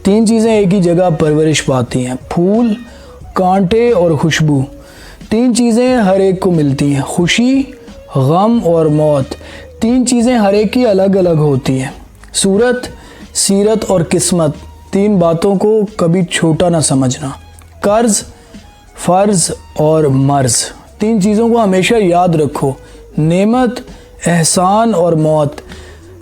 तीन चीज़ें एक ही जगह परवरिश पाती हैं, फूल, कांटे और खुशबू। तीन चीज़ें हर एक को मिलती हैं, खुशी, गम और मौत। तीन चीज़ें हर एक की अलग अलग होती हैं, सूरत, सीरत और किस्मत। तीन बातों को कभी छोटा ना समझना, कर्ज, फ़र्ज और मर्ज। तीन चीज़ों को हमेशा याद रखो, नेमत, एहसान और मौत।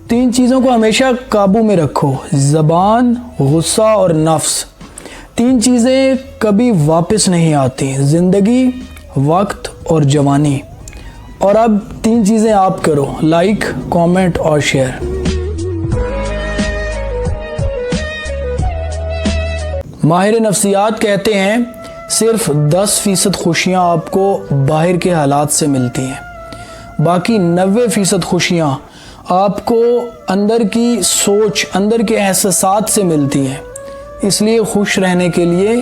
तीन चीज़ों को हमेशा काबू में रखो, ज़बान, गुस्सा और नफ्स। तीन चीज़ें कभी वापस नहीं आती, ज़िंदगी, वक्त और जवानी। और अब तीन चीज़ें आप करो, लाइक, कमेंट और शेयर। माहिर नफ्सियात कहते हैं सिर्फ 10% खुशियाँ आपको बाहर के हालात से मिलती हैं, बाकी 90% खुशियाँ आपको अंदर की सोच, अंदर के एहसासात से मिलती हैं। इसलिए खुश रहने के लिए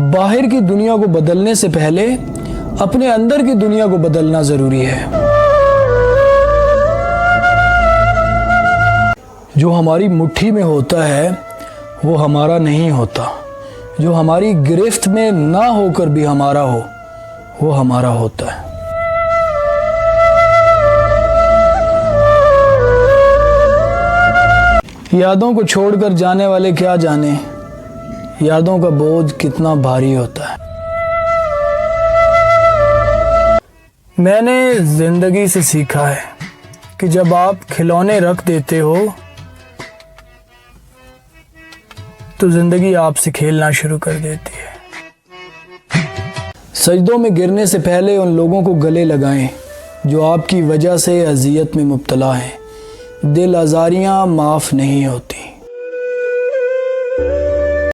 बाहर की दुनिया को बदलने से पहले अपने अंदर की दुनिया को बदलना ज़रूरी है। जो हमारी मुट्ठी में होता है वो हमारा नहीं होता, जो हमारी गिरफ्त में ना होकर भी हमारा हो वो हमारा होता है। यादों को छोड़कर जाने वाले क्या जाने, यादों का बोझ कितना भारी होता है। मैंने ज़िंदगी से सीखा है कि जब आप खिलौने रख देते हो तो ज़िंदगी आपसे खेलना शुरू कर देती है। सजदों में गिरने से पहले उन लोगों को गले लगाएं जो आपकी वजह से अज़ियत में मुब्तला हैं। दिल आज़ारियाँ माफ़ नहीं होती।